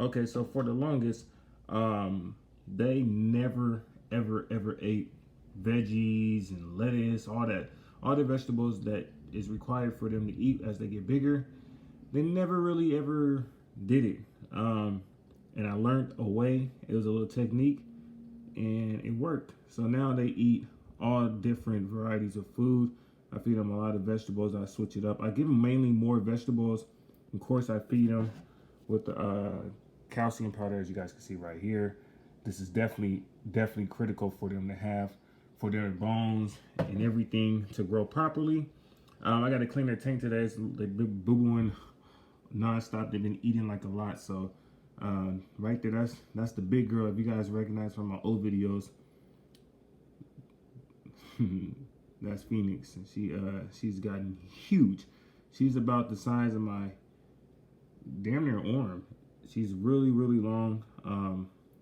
Okay, so for the longest, they never ever ate veggies and lettuce, all the vegetables that is required for them to eat as they get bigger. They never really ever did it. And I learned a way. It was a little technique, and it worked. So now they eat all different varieties of food. I feed them a lot of vegetables. I switch it up. I give them mainly more vegetables. Of course, I feed them with the calcium powder, as you guys can see right here. This is definitely critical for them to have for their bones and everything to grow properly. I got to clean their tank today. They've been boo-booing nonstop. They've been eating like a lot. So right there, that's the big girl. If you guys recognize from my old videos, that's Phoenix. She's gotten huge. She's about the size of my damn near arm. She's really long.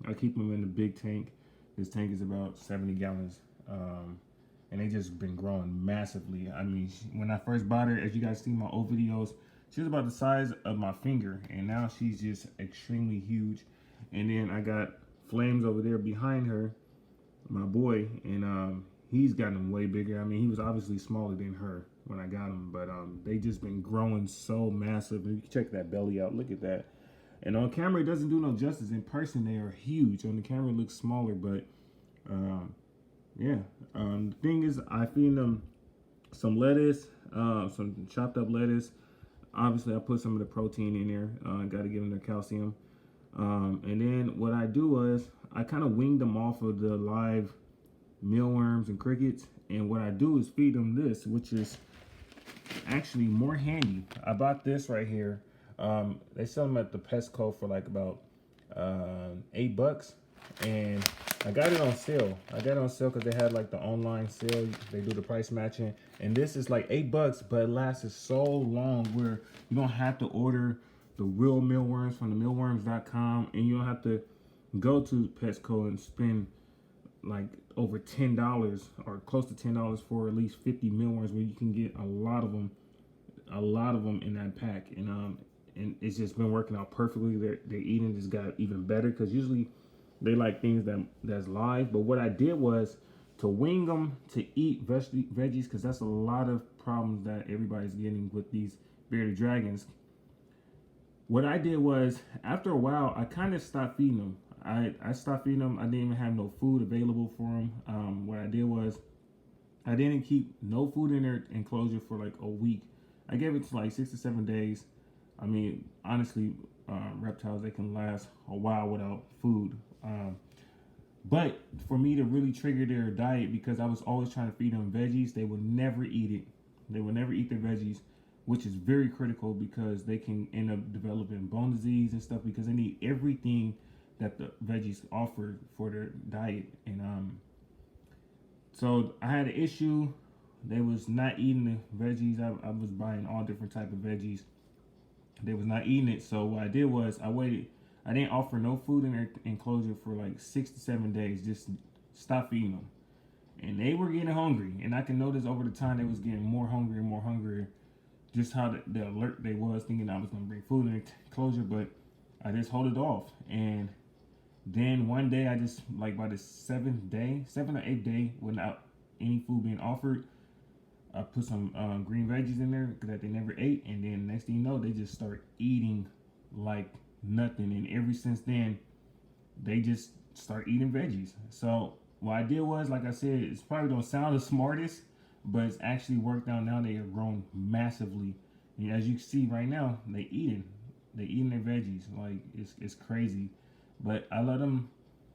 I keep them in the big tank. This tank is about 70 gallons. And they just been growing massively. I mean, when I first bought her, as you guys see my old videos, she was about the size of my finger, and now she's just extremely huge. And then I got Flames over there behind her, my boy, and he's gotten way bigger. I mean, he was obviously smaller than her when I got him, but they just been growing so massive. And you can check that belly out. Look at that. And on camera, it doesn't do no justice. In person, they are huge. On the camera, it looks smaller, but yeah. The thing is, I feed them some lettuce, some chopped up lettuce. Obviously, I put some of the protein in there. Got to give them their calcium. And then what I do is I kind of wing them off of the live mealworms and crickets. And what I do is feed them this, which is actually more handy. I bought this right here. They sell them at the Pesco for like about $8, and I got it on sale. I got it on sale because they had like the online sale. They do the price matching, and this is like $8, but it lasts so long where you don't have to order the real mealworms from the mealworms.com, and you don't have to go to Pesco and spend like over $10 or close to $10 for at least 50 mealworms, where you can get a lot of them in that pack. And it's just been working out perfectly. Their eating just got even better, because usually they like things that's live. But what I did was to wing them to eat veggies, because that's a lot of problems that everybody's getting with these bearded dragons. What I did was, after a while, I kind of stopped feeding them. I stopped feeding them. I didn't even have no food available for them. What I did was, I didn't keep no food in their enclosure for like a week. I gave it to like 6 to 7 days. I mean, honestly, reptiles, they can last a while without food. But for me to really trigger their diet, because I was always trying to feed them veggies, they would never eat it. They would never eat their veggies, which is very critical, because they can end up developing bone disease and stuff, because they need everything that the veggies offer for their diet. And so I had an issue. They was not eating the veggies. I was buying all different type of veggies. They was not eating it. So what I did was I waited. I didn't offer no food in their enclosure for like 6 to 7 days. Just stop feeding them. And they were getting hungry. And I can notice over the time they was getting more hungry and more hungry. Just how the alert they was, thinking I was going to bring food in their enclosure. But I just hold it off. And then one day, I just, like by the 7th or 8th day, without any food being offered, I put some green veggies in there that they never ate, and then next thing you know, they just start eating like nothing. And ever since then, they just start eating veggies. So what I did was, like I said, it's probably don't sound the smartest, but it's actually worked out. Now they are growing massively, and as you can see right now, they eating their veggies. Like it's crazy. But I let them.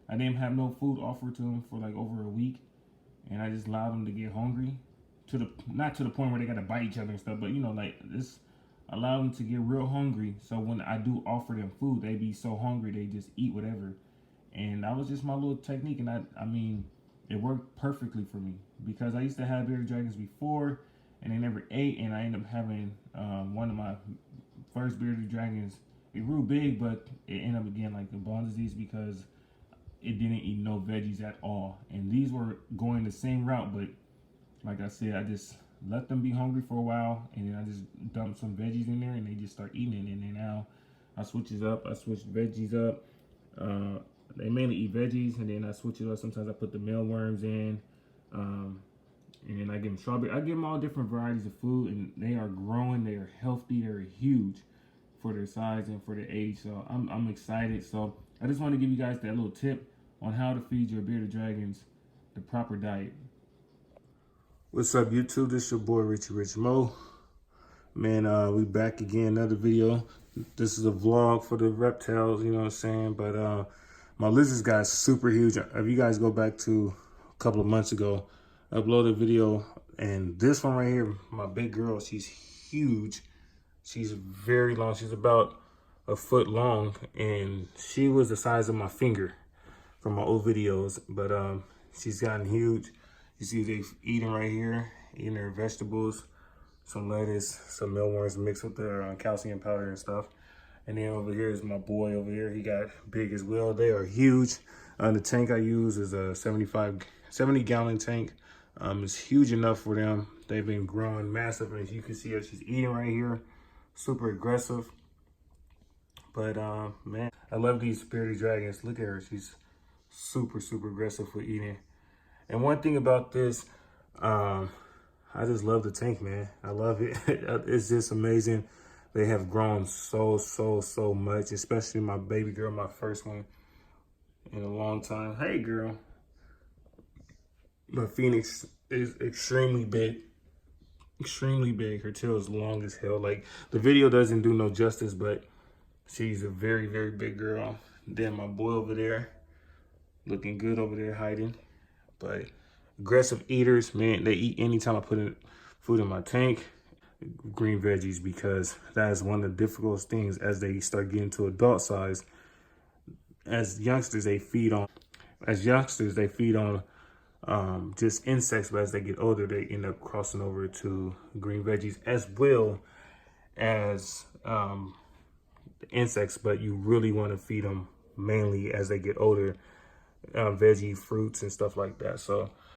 I didn't have no food offered to them for like over a week, and I just allowed them to get hungry. Not to the point where they gotta bite each other and stuff, but you know, like this, allow them to get real hungry. So when I do offer them food, they be so hungry they just eat whatever. And that was just my little technique, and I mean, it worked perfectly for me, because I used to have bearded dragons before, and they never ate, and I ended up having one of my first bearded dragons. It grew big, but it ended up getting like a bone disease because it didn't eat no veggies at all. And these were going the same route, but like I said, I just let them be hungry for a while, and then I just dumped some veggies in there, and they just start eating it. And then now I switch it up. I switch veggies up. Uh, they mainly eat veggies, and then I switch it up. Sometimes I put the mealworms in, um, and then I give them strawberry. I give them all different varieties of food, and they are growing. They are healthy. They're huge for their size and for their age. So I'm excited. So I just want to give you guys that little tip on how to feed your bearded dragons the proper diet. What's up, YouTube? This your boy Richie Rich Mo. Man, we back again, another video. This is a vlog for the reptiles, you know what I'm saying? But my lizards got super huge. If you guys go back to a couple of months ago, I uploaded a video, and this one right here, my big girl, she's huge. She's very long. She's about a foot long, and she was the size of my finger from my old videos. But she's gotten huge. You see they eating right here, eating their vegetables, some lettuce, some mealworms mixed with their calcium powder and stuff. And then over here is my boy over here. He got big as well. They are huge. The tank I use is a 70 gallon tank. It's huge enough for them. They've been growing massive. And as you can see her, she's eating right here. Super aggressive. But man, I love these bearded dragons. Look at her. She's super, super aggressive for eating. And one thing about this, I just love the tank, man. I love it. It's just amazing. They have grown so much, especially my baby girl, my first one in a long time. Hey, girl. My Phoenix is extremely big. Extremely big. Her tail is long as hell. Like, the video doesn't do no justice, but she's a very, very big girl. Then my boy over there, looking good over there, hiding. But aggressive eaters, man, they eat anytime I put food in my tank. Green veggies, because that is one of the difficult things as they start getting to adult size. As youngsters, they feed on just insects, but as they get older, they end up crossing over to green veggies as well as insects. But you really want to feed them mainly as they get older, veggie fruits and stuff like that. So